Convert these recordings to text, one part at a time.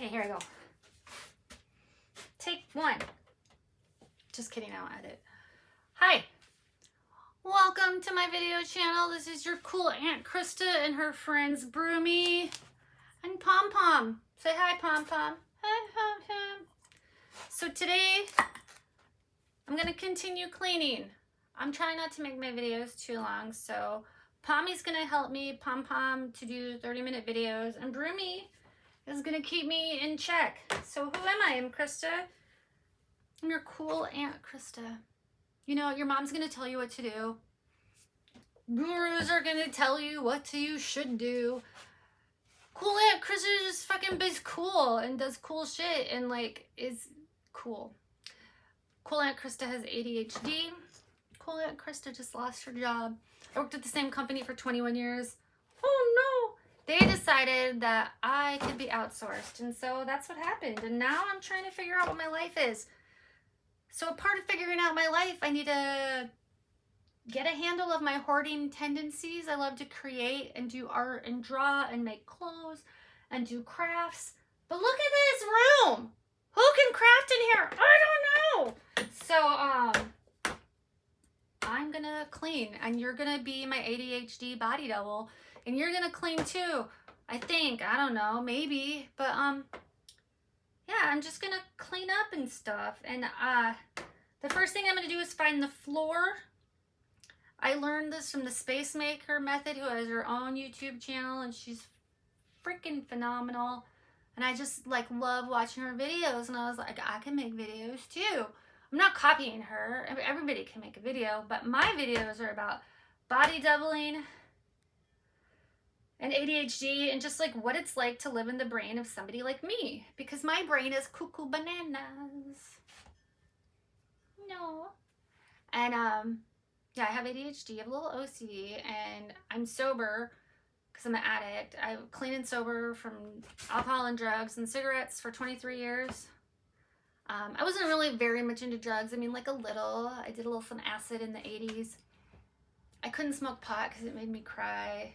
Okay, here I go. Take one. Just kidding, I won't edit. Hi. Welcome to my video channel. This is your cool Aunt Krista and her friends Broomy and Pom Pom. Say hi, Pom Pom. Hi, Pom Pom. So today, I'm gonna continue cleaning. I'm trying not to make my videos too long, so Pommy's gonna help me, Pom Pom, to do 30-minute videos, and Broomy is gonna keep me in check. So who am I? I'm Krista. I'm your cool Aunt Krista. You know, your mom's gonna tell you what to do. Gurus are gonna tell you what you should do. Cool Aunt Krista just fucking is cool and does cool shit and like is cool. Cool Aunt Krista has ADHD. Cool Aunt Krista just lost her job. I worked at the same company for 21 years. Oh no! They decided that I could be outsourced, and so that's what happened. And now I'm trying to figure out what my life is. So a part of figuring out my life, I need to get a handle of my hoarding tendencies. I love to create and do art and draw and make clothes and do crafts. But look at this room! Who can craft in here? I don't know! So, I'm gonna clean, and you're gonna be my ADHD body double, and you're gonna clean too. I think, I don't know, maybe, but yeah, I'm just gonna clean up and stuff. And the first thing I'm gonna do is find the floor. I learned this from the Space Maker method, who has her own YouTube channel, and she's freaking phenomenal. And I just like love watching her videos, and I was like, I can make videos too. I'm not copying her. Everybody can make a video, but my videos are about body doubling and ADHD and just like what it's like to live in the brain of somebody like me, because my brain is cuckoo bananas. No. And yeah, I have ADHD, I have a little OCD, and I'm sober because I'm an addict. I clean and sober from alcohol and drugs and cigarettes for 23 years. I wasn't really very much into drugs. I mean, like a little. I did some acid in the 80s. I couldn't smoke pot because it made me cry.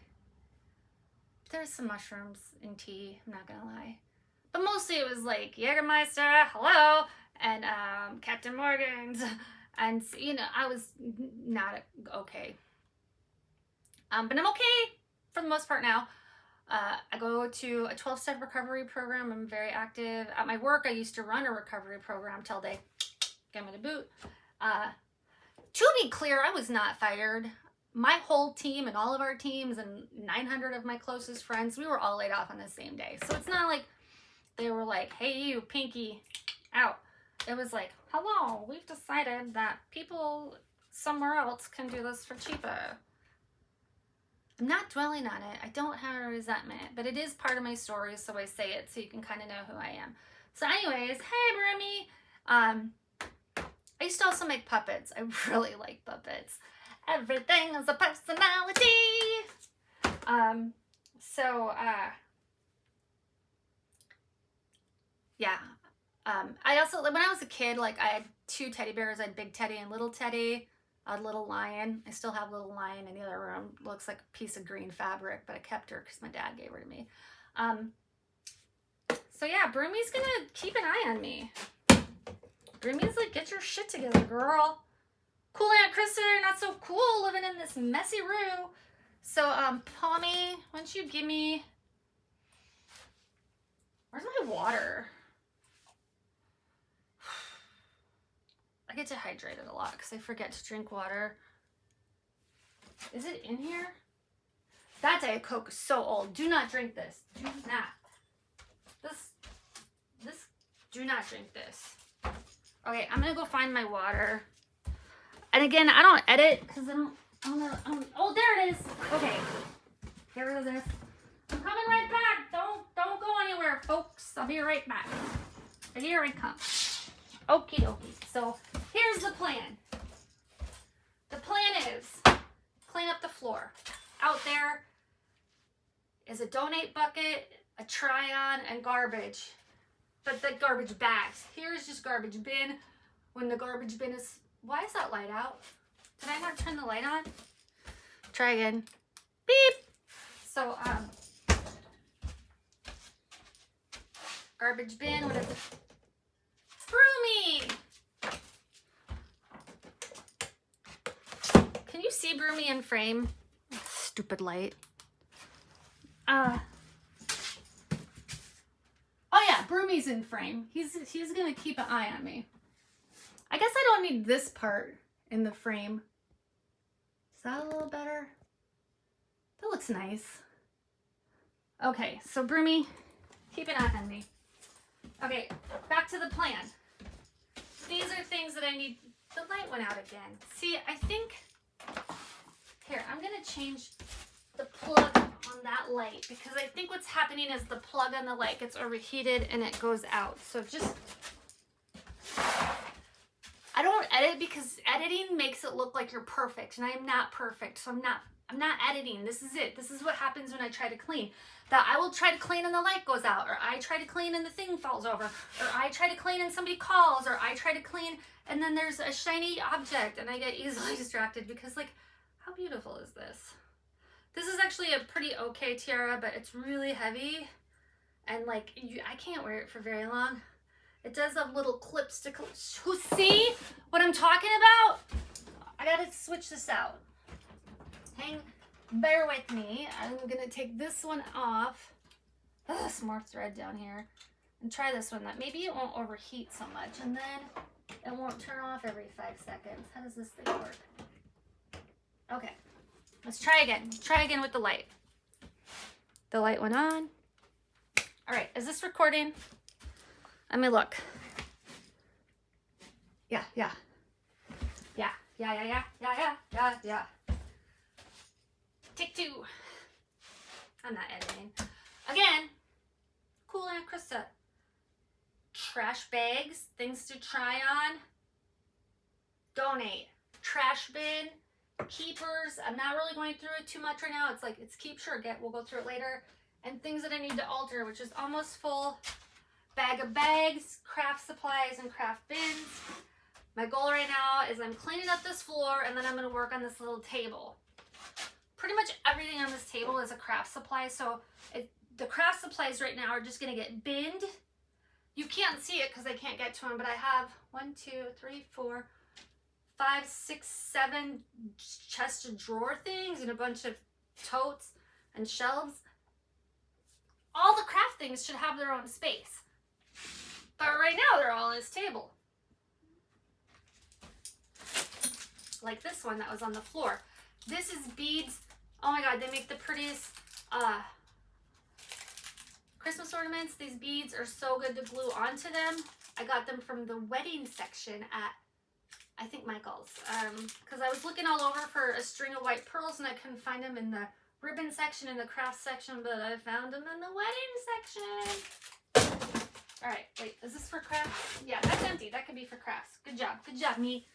There's some mushrooms in tea, I'm not gonna lie. But mostly it was like Jägermeister, hello, and Captain Morgan's. And, you know, I was not okay. But I'm okay for the most part now. I go to a 12-step recovery program. I'm very active. At my work, I used to run a recovery program till they gave me the boot. To be clear, I was not fired. My whole team and all of our teams and 900 of my closest friends, we were all laid off on the same day. So it's not like they were like, hey, you, Pinky, out. It was like, hello, we've decided that people somewhere else can do this for cheaper. I'm not dwelling on it. I don't have a resentment, but it is part of my story, so I say it so you can kind of know who I am. So anyways, hey, Broomy. I used to also make puppets. I really like puppets. Everything is a personality. Yeah. I also, when I was a kid, like I had two teddy bears. I had Big Teddy and Little Teddy. I had Little Lion. I still have Little Lion in the other room. Looks like a piece of green fabric, but I kept her because my dad gave her to me. So yeah, Broomy's gonna keep an eye on me. Broomy's like, get your shit together, girl. Cool Aunt Krista, you're not so cool living in this messy room. So, Pommy, why don't you give me, where's my water? I get dehydrated a lot because I forget to drink water. Is it in here? That Diet Coke is so old. Do not drink this. Do not. Do not drink this. Okay, I'm gonna go find my water. And again, I don't edit because I don't oh, there it is. Okay, get rid of this. I'm coming right back. Don't go anywhere, folks. I'll be right back. And here I come. Okie dokie. So here's the plan. The plan is clean up the floor. Out there is a donate bucket, a try-on, and garbage. But the garbage bags. Here's just garbage bin. When the garbage bin is, why is that light out? Did I not turn the light on? Try again. Beep. So Garbage bin. What is it? Broomy! Can you see Broomy in frame? Stupid light. Oh yeah, Broomy's in frame. He's gonna keep an eye on me. I guess I don't need this part in the frame. Is that a little better? That looks nice. Okay, so Broomy, keep an eye on me. Okay, back to the plan. These are things that I need. The light went out again. See, I think, here, I'm gonna change the plug on that light because I think what's happening is the plug on the light gets overheated and it goes out. So just, I don't edit because editing makes it look like you're perfect and I am not perfect. So I'm not editing. This is it. This is what happens when I try to clean. That I will try to clean and the light goes out, or I try to clean and the thing falls over, or I try to clean and somebody calls, or I try to clean and then there's a shiny object and I get easily distracted because, like, how beautiful is this? This is actually a pretty okay tiara, but it's really heavy and like I can't wear it for very long. It does have little clips to see what I'm talking about? I gotta switch this out. Bear with me. I'm gonna take this one off. Ugh, some more thread down here. And try this one. That maybe it won't overheat so much, and then it won't turn off every 5 seconds. How does this thing work? Okay, let's try again. Try again with the light. The light went on. All right, is this recording? Let me look. Yeah. Take 2. I'm not editing. Again, cool Aunt Krista. Trash bags, things to try on. Donate. Trash bin, keepers. I'm not really going through it too much right now. It's like, it's keep, sure, we'll go through it later. And things that I need to alter, which is almost full. Bag of bags, craft supplies, and craft bins. My goal right now is I'm cleaning up this floor and then I'm gonna work on this little table. Pretty much everything on this table is a craft supply, so the craft supplies right now are just gonna get binned. You can't see it because I can't get to them, but I have 1, 2, 3, 4, 5, 6, 7 chest of drawer things and a bunch of totes and shelves. All the craft things should have their own space. But right now they're all on this table. Like this one that was on the floor. This is beads. Oh my God, they make the prettiest Christmas ornaments. These beads are so good to glue onto them. I got them from the wedding section at, I think, Michael's. Because I was looking all over for a string of white pearls and I couldn't find them in the ribbon section and the craft section, but I found them in the wedding section. All right, wait, is this for crafts? Yeah, that's empty. That could be for crafts. Good job, me.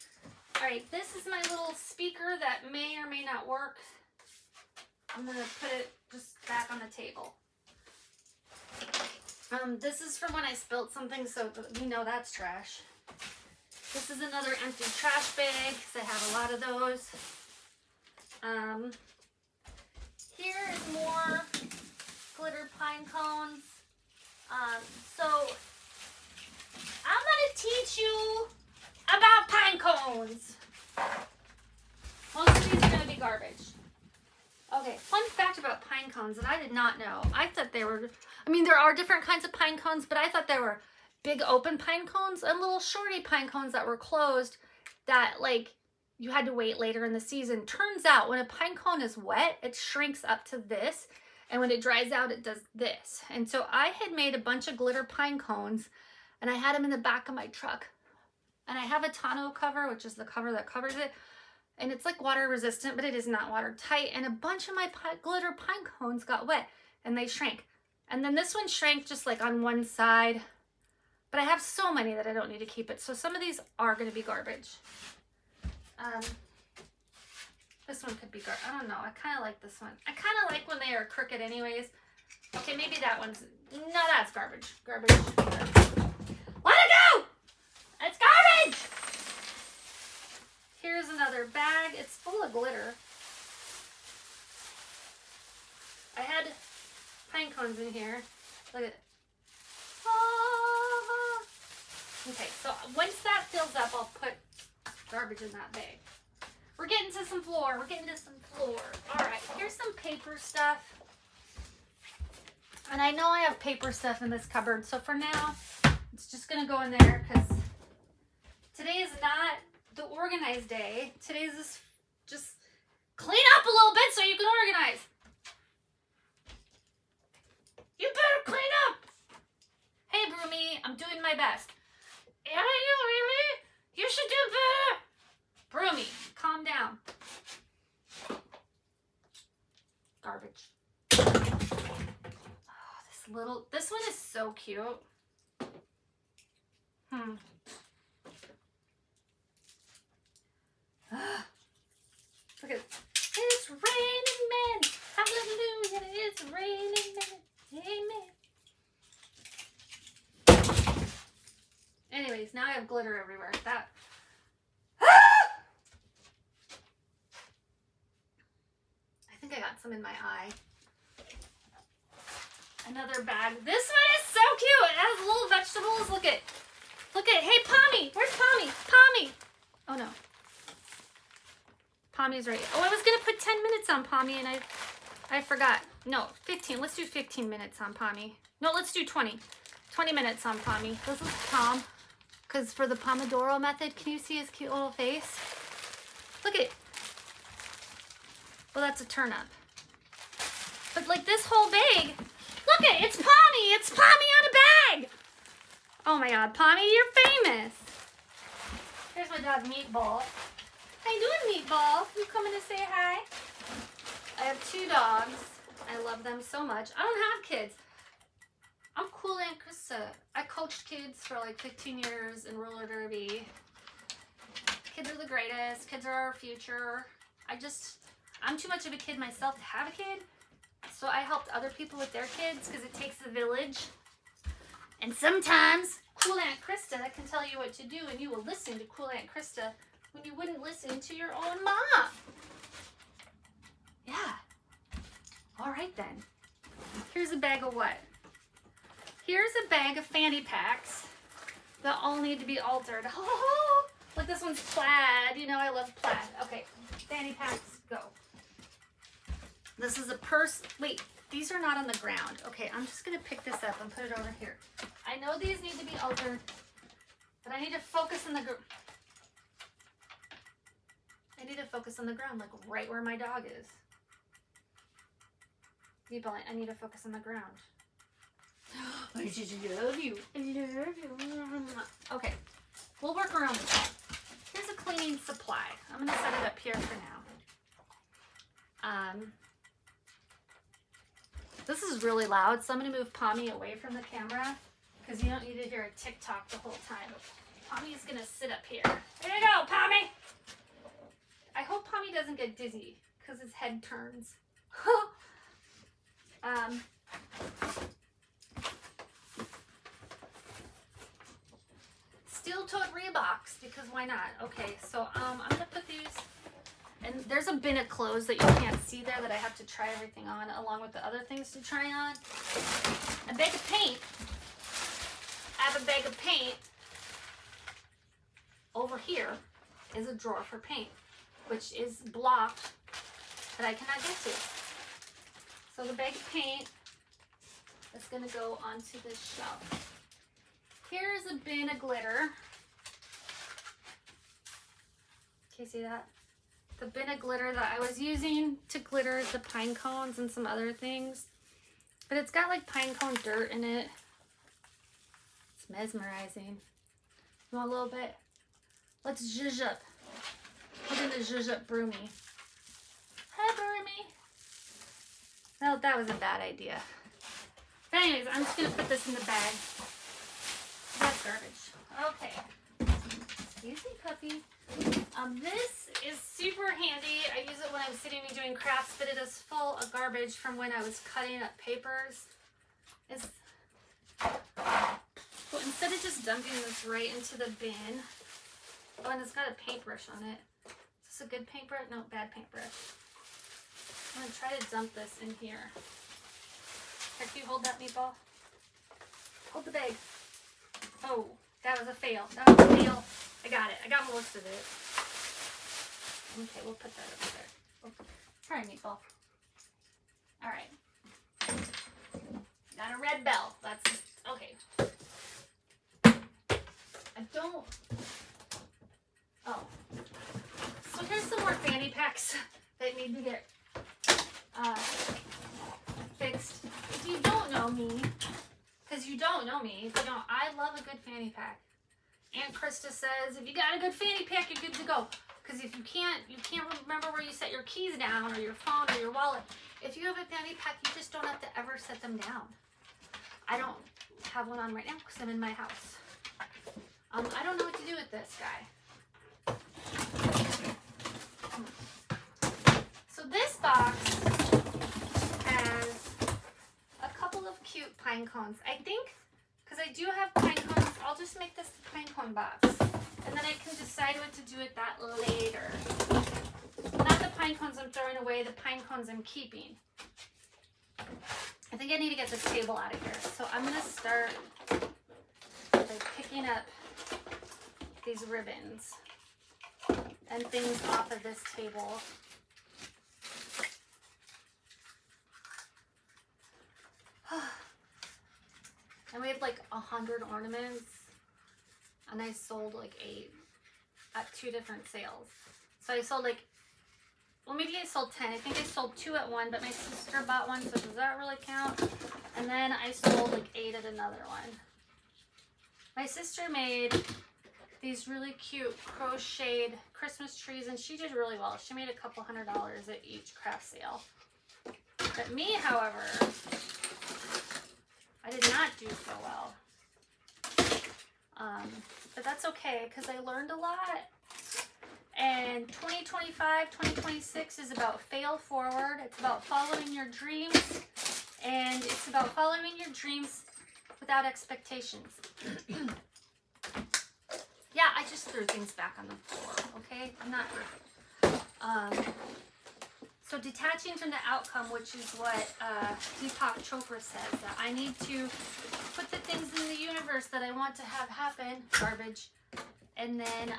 All right, this is my little speaker that may or may not work. I'm gonna put it just back on the table. This is from when I spilled something, so you know that's trash. This is another empty trash bag, because I have a lot of those. Here is more glitter pine cones. So I'm gonna teach you about pine cones. Most of these are gonna be garbage. Okay, fun fact about pine cones that I did not know. I thought they were, I mean, there are different kinds of pine cones, but I thought they were big open pine cones and little shorty pine cones that were closed that, like, you had to wait later in the season. Turns out when a pine cone is wet, it shrinks up to this, and when it dries out, it does this. And so I had made a bunch of glitter pine cones, and I had them in the back of my truck. And I have a tonneau cover, which is the cover that covers it. And it's like water resistant, but it is not watertight. And a bunch of my glitter pine cones got wet and they shrank. And then this one shrank just like on one side. But I have so many that I don't need to keep it. So some of these are going to be garbage. This one could be garbage. I don't know. I kind of like this one. I kind of like when they are crooked anyways. Okay, maybe that one's... No, that's garbage. Garbage. Let it go! It's garbage! Here's another bag. It's full of glitter. I had pine cones in here. Look at it. Oh, Okay, so once that fills up, I'll put garbage in that bag. We're getting to some floor. We're getting to some floor. All right, here's some paper stuff. And I know I have paper stuff in this cupboard, so for now, it's just gonna go in there because today is not the organized day. Today's just clean up a little bit so you can organize. You better clean up. Hey, Broomy, I'm doing my best. Are you really? You should do better. Broomy, calm down. Garbage. Oh, this one is so cute. Look at it. It's raining men. Hallelujah. It's raining men. Amen. Anyways, now I have glitter everywhere. That. I think I got some in my eye. Another bag. This one is so cute. It has little vegetables. Look at. Hey, Pommy. Where's Pommy? Pommy. Oh, no. Pommy's right. Oh, I was going to put 10 minutes on Pommy, and I forgot. No, 15. Let's do 15 minutes on Pommy. No, let's do 20. 20 minutes on Pommy. This is Pom. Because for the Pomodoro method, can you see his cute little face? Look at it. Well, that's a turnip. But like this whole bag, look at it. It's Pommy. It's Pommy on a bag. Oh my God, Pommy, you're famous. Here's my dog, Meatball. How you doing, Meatball? You coming to say hi? I have 2 dogs. I love them so much. I don't have kids. I'm cool Aunt Krista. I coached kids for like 15 years in roller derby. Kids are the greatest. Kids are our future. I'm too much of a kid myself to have a kid. So I helped other people with their kids because it takes a village. And sometimes cool Aunt Krista can tell you what to do and you will listen to cool Aunt Krista when you wouldn't listen to your own mom. Yeah. All right then. Here's a bag of what? Here's a bag of fanny packs that all need to be altered. Oh, look, this one's plaid. You know I love plaid. Okay, fanny packs, go. This is a purse. Wait, these are not on the ground. Okay, I'm just going to pick this up and put it over here. I know these need to be altered, but I need to focus on the ground, like right where my dog is. I need to focus on the ground. I just love you. I love you. Okay, we'll work around with that. Here's a cleaning supply. I'm going to set it up here for now. This is really loud, so I'm going to move Pommy away from the camera because you don't need to hear a TikTok the whole time. Pommy's going to sit up here. There you go, Pommy. I hope Pommy doesn't get dizzy because his head turns. Steel-toed Reeboks, because why not? Okay, so I'm going to put these, and there's a bin of clothes that you can't see there that I have to try everything on, along with the other things to try on. A bag of paint. I have a bag of paint. Over here is a drawer for paint, which is blocked that I cannot get to. So the bag of paint is going to go onto this shelf. Here's a bin of glitter. Can you see that? The bin of glitter that I was using to glitter the pine cones and some other things. But it's got like pine cone dirt in it. It's mesmerizing. You want a little bit? Let's zhuzh up. We're going to zhuzh up Broomy. Hi, Broomy. No, that was a bad idea. But anyways, I'm just going to put this in the bag. That's garbage. Okay. Excuse me, puppy. This is super handy. I use it when I'm sitting and doing crafts, but it is full of garbage from when I was cutting up papers. So instead of just dumping this right into the bin, oh, and it's got a paintbrush on it. Is this a good paintbrush? No, bad paintbrush. I'm going to try to dump this in here. Can you hold that, Meatball? Hold the bag. Oh, That was a fail. That was a fail. I got it. I got most of it. Okay, we'll put that over there. Oh, sorry, meatball. All right. Got a red bell. That's okay. I don't. Oh. So here's some more fanny packs that need to get fixed. If you don't know me, because you don't know me, if you don't, I love a good fanny pack. Aunt Krista says, if you got a good fanny pack, you're good to go. Because if you can't remember where you set your keys down, or your phone, or your wallet. If you have a fanny pack, you just don't have to ever set them down. I don't have one on right now because I'm in my house. I don't know what to do with this guy. So this box has a couple of cute pine cones. I think, because I do have pine cones, I'll just make this the pine cone box. And then I can decide what to do with that later. Not the pine cones I'm throwing away, the pine cones I'm keeping. I think I need to get this table out of here. So I'm going to start by picking up these ribbons and things off of this table. And we had like 100 ornaments, and I sold like 8 at 2 different sales. So I sold like, well, maybe I sold 10. I think I sold 2 at one, but my sister bought one, so does that really count? And then I sold like 8 at another one. My sister made these really cute crocheted Christmas trees, and she did really well. She made a couple $100 at each craft sale. But me, however, I did not do so well. But that's okay, because I learned a lot. And 2025, 2026 is about fail forward. It's about following your dreams. And it's about following your dreams without expectations. Yeah, I just threw things back on the floor, okay? I'm not perfect. So detaching from the outcome, which is what Deepak Chopra says, that I need to put the things in the universe that I want to have happen, garbage, and then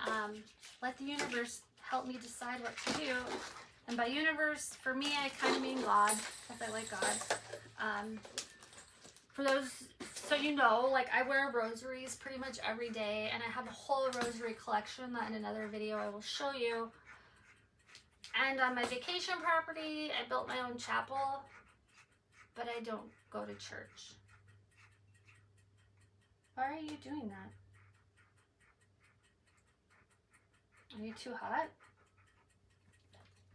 let the universe help me decide what to do. And by universe, for me, I kind of mean God, because I like God. For those, so you know, like I wear rosaries pretty much every day, and I have a whole rosary collection that in another video I will show you. And on my vacation property, I built my own chapel, but I don't go to church. Why are you doing that? Are you too hot?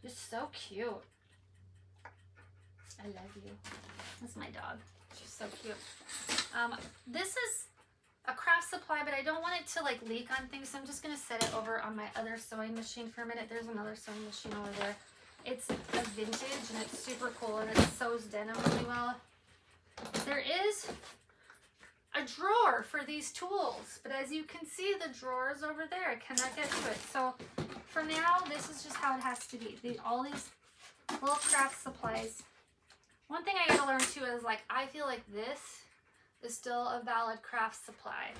You're so cute. I love you. That's my dog. She's so cute. This is a craft supply, but I don't want it to like leak on things, so I'm just going to set it over on my other sewing machine for a minute. There's another sewing machine over there. It's a vintage and it's super cool, and it sews denim really well. There is a drawer for these tools, but as you can see, the drawer is over there. I cannot get to it. So for now, this is just how it has to be. All these little craft supplies. One thing I gotta learn too is, like, I feel like this is still a valid craft supply.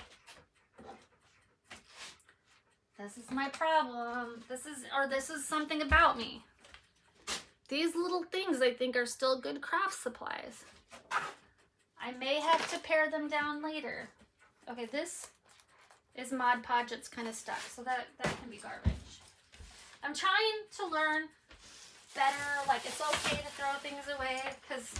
This is my problem. This is something about me. These little things I think are still good craft supplies. I may have to pare them down later. Okay, this is Mod Podget's kind of stuff, so that can be garbage. I'm trying to learn better, like it's okay to throw things away, because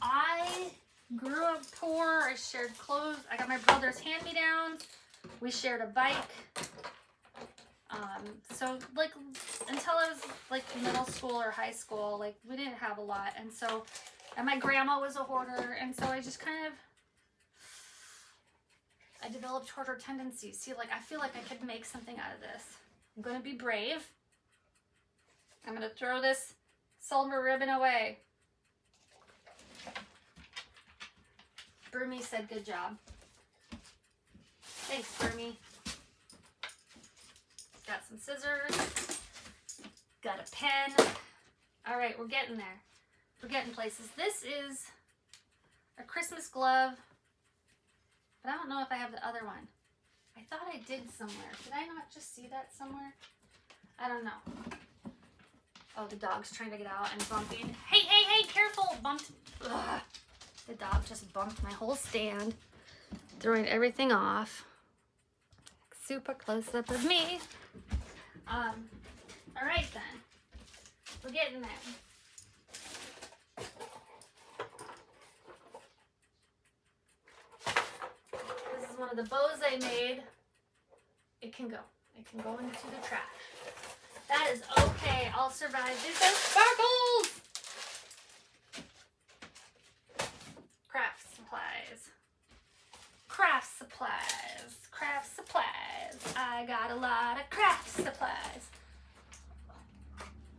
I grew up poor. I shared clothes. I got my brother's hand-me-downs. We shared a bike. So like until I was like middle school or high school, like we didn't have a lot, and my grandma was a hoarder, and so I just kind of, I developed hoarder tendencies. See, like I feel like I could make something out of this. I'm gonna be brave. I'm gonna throw this silver ribbon away. Broomy said good job. Thanks, Broomy. Got some scissors. Got a pen. All right, we're getting there. We're getting places. This is a Christmas glove, but I don't know if I have the other one. I thought I did somewhere. Did I not just see that somewhere? I don't know. Oh, the dog's trying to get out and bumping. Hey, hey, hey, careful! Bumped. Ugh. The dog just bumped my whole stand, throwing everything off. Super close up of me. All right then. We're getting there. This is one of the bows I made. It can go. It can go into the trash. That is okay. I'll survive. These are sparkles! Craft supplies. Craft supplies. Craft supplies. I got a lot of craft supplies.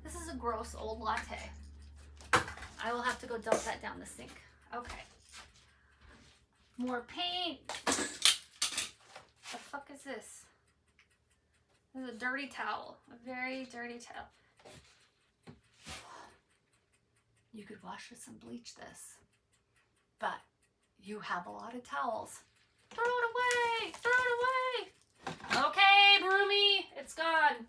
This is a gross old latte. I will have to go dump that down the sink. Okay. More paint. The fuck is this? This is a dirty towel. A very dirty towel. You could wash with some bleach this. But you have a lot of towels. Throw it away! Throw it away! Okay, Broomy, it's gone.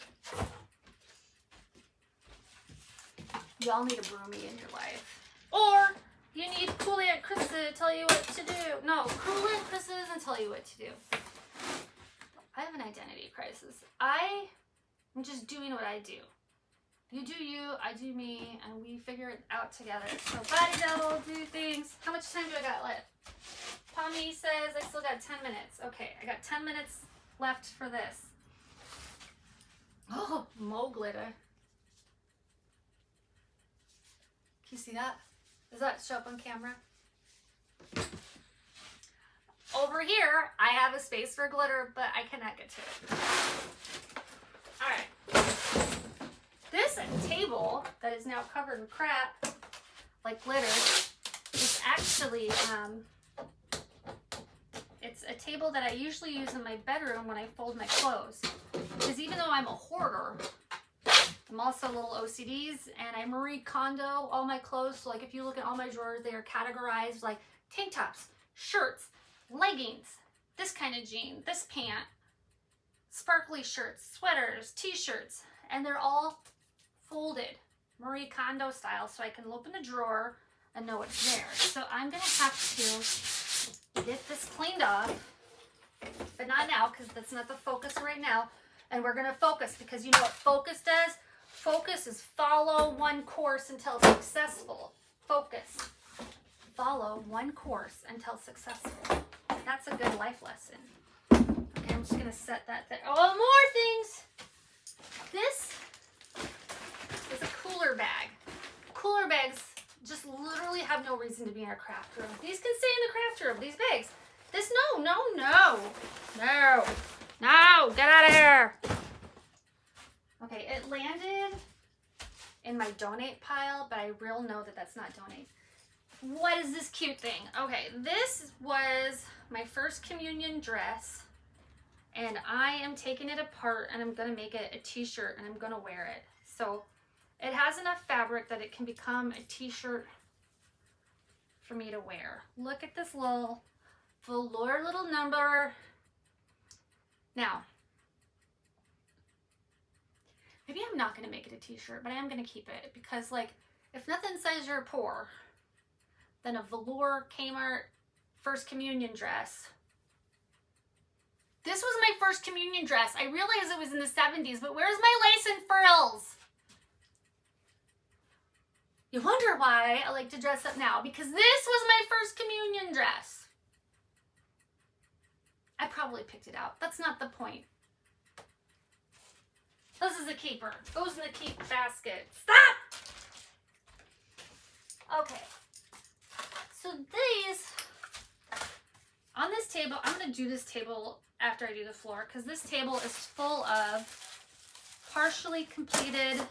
Y'all need a Broomy in your life. Or you need Cool Aunt Krista to tell you what to do. No, Cool Aunt Krista doesn't tell you what to do. I have an identity crisis. I am just doing what I do. You do you, I do me, and we figure it out together. So body double, do things. How much time do I got left? Pommy says I still got 10 minutes. Okay, I got 10 minutes left for this. Oh, mo glitter. Can you see that? Does that show up on camera? Over here, I have a space for glitter, but I cannot get to it. All right. This table that is now covered in crap, like glitter, is actually, it's a table that I usually use in my bedroom when I fold my clothes. Because even though I'm a hoarder, I'm also a little OCDs, and I Marie Kondo all my clothes. So like if you look at all my drawers, they are categorized like tank tops, shirts, leggings, this kind of jean, this pant, sparkly shirts, sweaters, t-shirts, and they're all folded Marie Kondo style, so I can open the drawer and know what's there. So I'm gonna have to get this cleaned off, but not now because that's not the focus right now. And we're gonna focus because you know what focus does? Focus is follow one course until successful. Focus. Follow one course until successful. That's a good life lesson. Okay, I'm just gonna set that there. Oh, more things. This is a cooler bag. Cooler bags just literally have no reason to be in a craft room. These can stay in the craft room, these bags. This, no, get out of here. Okay, it landed in my donate pile, but I real know that that's not donate. What is this cute thing? Okay, this was my first communion dress, and I am taking it apart and I'm gonna make it a t-shirt and I'm gonna wear it. So it has enough fabric that it can become a t-shirt for me to wear. Look at this little velour little number. Now, maybe I'm not gonna make it a t-shirt, but I am gonna keep it because like, if nothing says you're poor, then a velour Kmart first communion dress. This was my first communion dress. I realized it was in the 70s, but where's my lace and frills? You wonder why I like to dress up now, because this was my first communion dress. I probably picked it out. That's not the point. This is a keeper. Goes in the keep basket. Stop! Okay. So these, on this table, I'm going to do this table after I do the floor, because this table is full of partially completed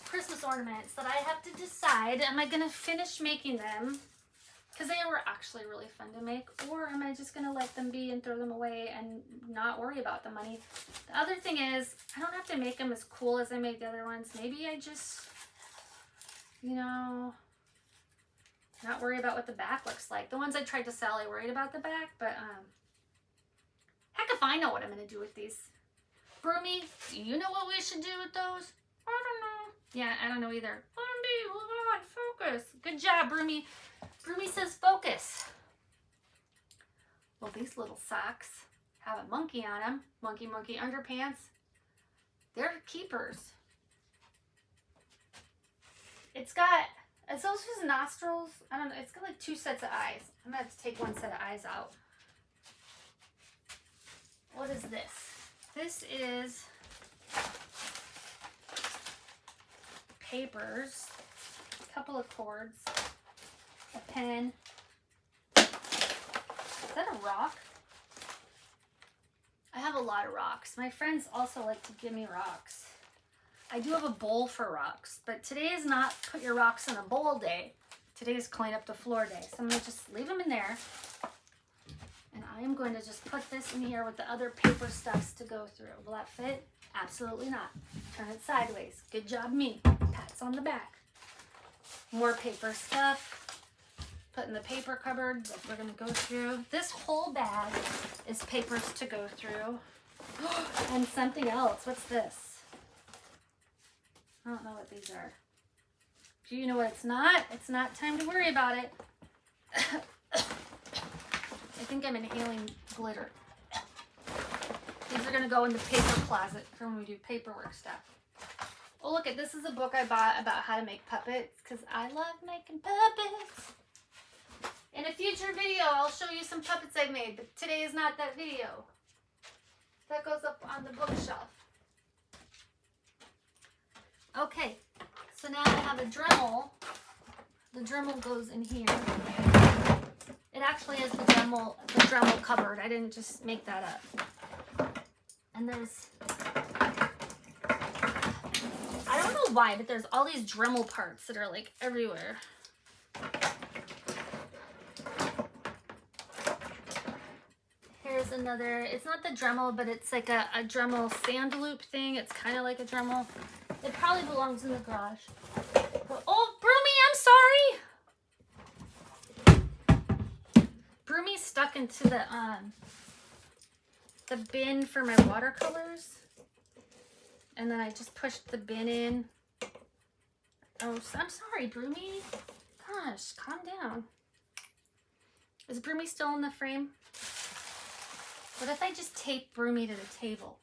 Christmas ornaments that I have to decide, am I going to finish making them, because they were actually really fun to make, or am I just going to let them be and throw them away and not worry about the money? The other thing is, I don't have to make them as cool as I made the other ones. Maybe I just, you know, not worry about what the back looks like. The ones I tried to sell, I worried about the back, but if I know what I'm going to do with these. Broomy, do you know what we should do with those? I don't know. Yeah, I don't know either. Focus. Good job, Broomy. Broomy says focus. Well, these little socks have a monkey on them. Monkey, monkey underpants. They're keepers. It's those his nostrils. I don't know. It's got like 2 sets of eyes. I'm going to have to take 1 set of eyes out. What is this? This is papers, a couple of cords, a pen. Is that a rock? I have a lot of rocks. My friends also like to give me rocks. I do have a bowl for rocks, but today is not put your rocks in a bowl day. Today is clean up the floor day. So I'm going to just leave them in there. And I am going to just put this in here with the other paper stuffs to go through. Will that fit? Absolutely not. Turn it sideways. Good job, me. Pats on the back. More paper stuff. Put in the paper cupboard that we're going to go through. This whole bag is papers to go through. And something else. What's this? I don't know what these are. Do you know what it's not? It's not time to worry about it. I think I'm inhaling glitter. These are going to go in the paper closet for when we do paperwork stuff. Oh, look at this is a book I bought about how to make puppets because I love making puppets. In a future video, I'll show you some puppets I've made, but today is not that video. That goes up on the bookshelf. Okay, so now I have a Dremel. The Dremel goes in here. It actually is the Dremel cupboard. I didn't just make that up. And there's, I don't know why, but there's all these Dremel parts that are like everywhere. Here's another, it's not the Dremel, but it's like a Dremel sand loop thing. It's kind of like a Dremel. It probably belongs in the garage. But, oh, Broomy, I'm sorry. Broomy's stuck into the bin for my watercolors. And then I just pushed the bin in. Oh, I'm sorry, Broomy. Gosh, calm down. Is Broomy still in the frame? What if I just tape Broomy to the table?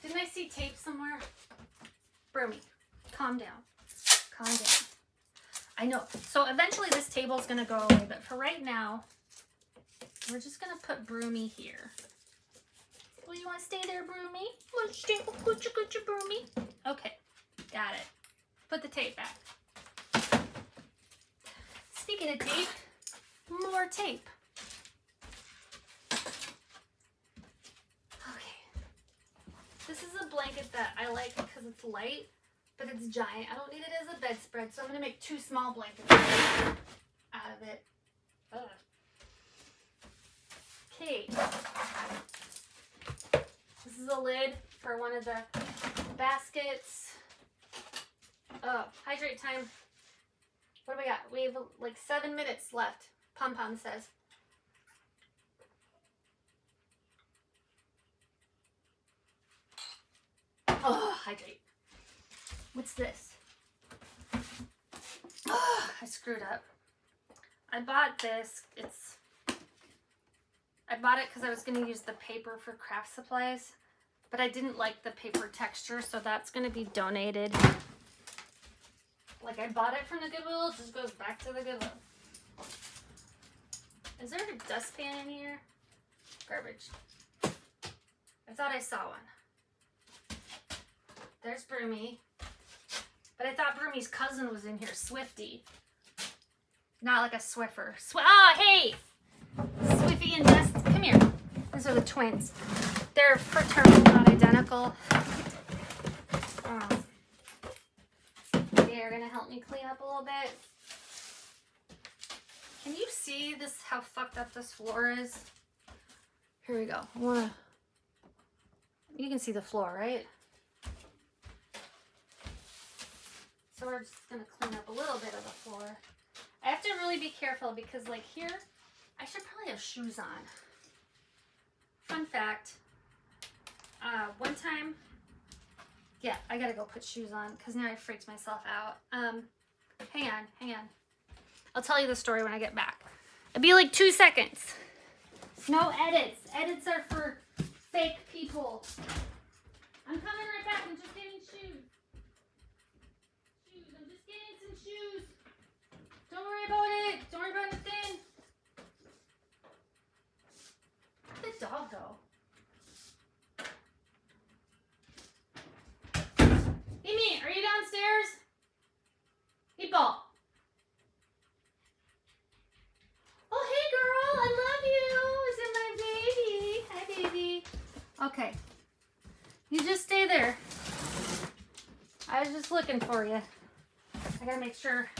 Didn't I see tape somewhere? Broomy, calm down. Calm down. I know. So eventually this table is going to go away, but for right now, we're just going to put Broomy here. Well, you want to stay there, Broomy? Good, Broomy. Okay, got it. Put the tape back. Speaking of tape, more tape. This is a blanket that I like because it's light, but it's giant. I don't need it as a bedspread, so I'm going to make 2 small blankets out of it. Ugh. Okay. This is a lid for one of the baskets. Oh, hydrate time. What do we got? We have like 7 minutes left, Pom Pom says. Oh, hydrate. What's this? Oh, I screwed up. I bought this. I bought it because I was going to use the paper for craft supplies, but I didn't like the paper texture, so that's going to be donated. Like, I bought it from the Goodwill, it just goes back to the Goodwill. Is there a dustpan in here? Garbage. I thought I saw one. There's Broomy. But I thought Broomy's cousin was in here, Swifty. Not like a Swiffer. Oh, hey! Swiffy and Dust, come here. These are the twins. They're fraternal, not identical. They're gonna help me clean up a little bit. Can you see this, how fucked up this floor is? Here we go. You can see the floor, right? So we're just going to clean up a little bit of the floor. I have to really be careful because like here, I should probably have shoes on. Fun fact, one time, yeah, I gotta go put shoes on because now I freaked myself out. Hang on. I'll tell you the story when I get back. It'll be like 2 seconds. No edits. Edits are for fake people. I'm coming right back. I'm just getting shoes. I'm just getting some shoes. Don't worry about it. Don't worry about anything. Where'd the dog go? Mimi, are you downstairs? Meatball. Oh, hey girl, I love you. Is it my baby? Hi, baby. Okay. You just stay there. I was just looking for you. I gotta make sure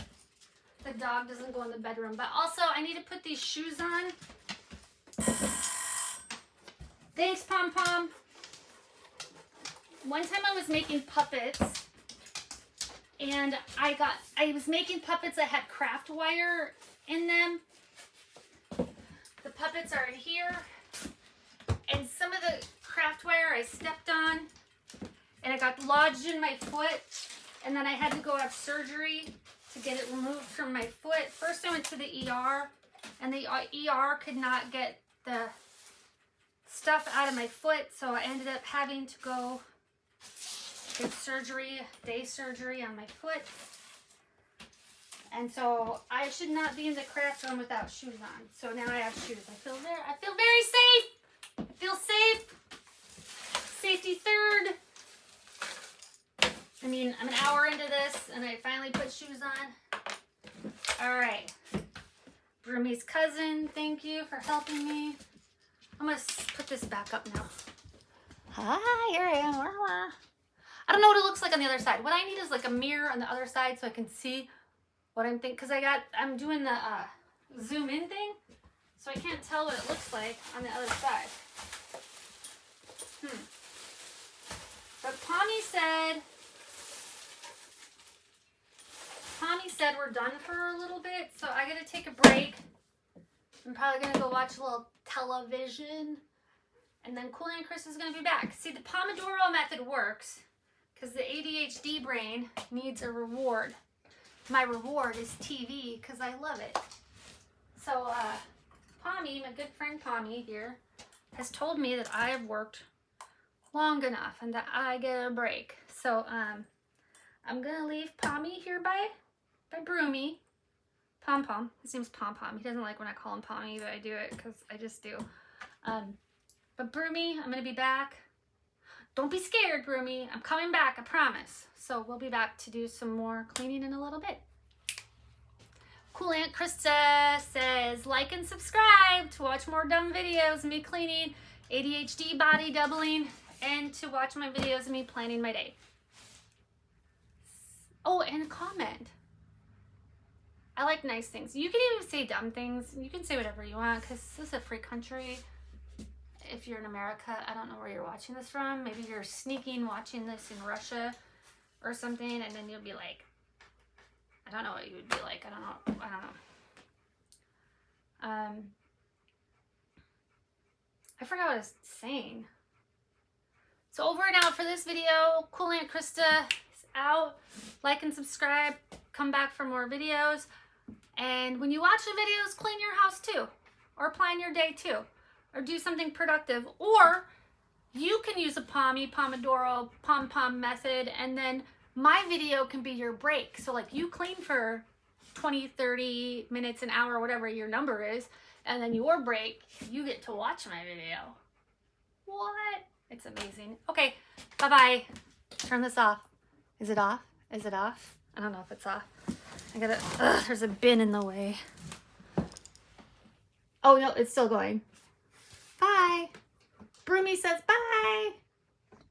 the dog doesn't go in the bedroom. But also, I need to put these shoes on. Thanks, Pom Pom. One time I was making puppets. And I was making puppets that had craft wire in them. The puppets are in here. And some of the craft wire I stepped on. And it got lodged in my foot. And then I had to go have surgery to get it removed from my foot. First I went to the ER. And the ER could not get the stuff out of my foot. So I ended up having to go get surgery, day surgery on my foot. And so I should not be in the craft room without shoes on. So now I have shoes. I feel very safe. I feel safe. Safety third. I mean, I'm an hour into this and I finally put shoes on. All right. Broomy's cousin, thank you for helping me. I'm gonna put this back up now. Hi, here I am. I don't know what it looks like on the other side. What I need is like a mirror on the other side so I can see what I'm thinking. Because I'm doing the zoom in thing. So I can't tell what it looks like on the other side. But Pommy said we're done for a little bit. So I gotta take a break. I'm probably gonna go watch a little television. And then Cool and Chris is gonna be back. See, the Pomodoro method works. Because the ADHD brain needs a reward. My reward is TV because I love it. So Pommy, my good friend Pommy here, has told me that I have worked long enough and that I get a break. So I'm going to leave Pommy here by Broomy. Pom Pom. His name's Pom Pom. He doesn't like when I call him Pommy, but I do it because I just do. But Broomy, I'm going to be back. Don't be scared, Broomy. I'm coming back, I promise. So we'll be back to do some more cleaning in a little bit. Cool Aunt Krista says, like and subscribe to watch more dumb videos of me cleaning, ADHD body doubling, and to watch my videos of me planning my day. Oh, and a comment. I like nice things. You can even say dumb things. You can say whatever you want because this is a free country. If you're in America, I don't know where you're watching this from. Maybe you're sneaking watching this in Russia or something, and then you'll be like, I don't know what you would be like. I don't know. I forgot what I was saying. So over and out for this video. Cool Aunt Krista is out. Like and subscribe. Come back for more videos. And when you watch the videos, clean your house too. Or plan your day too. Or do something productive. Or you can use a Pomodoro, Pom method, and then my video can be your break. So like you clean for 20, 30 minutes, an hour, whatever your number is, and then your break, you get to watch my video. What? It's amazing. Okay, bye-bye. Turn this off. Is it off? Is it off? I don't know if it's off. There's a bin in the way. Oh no, it's still going. Bye. Broomy says bye.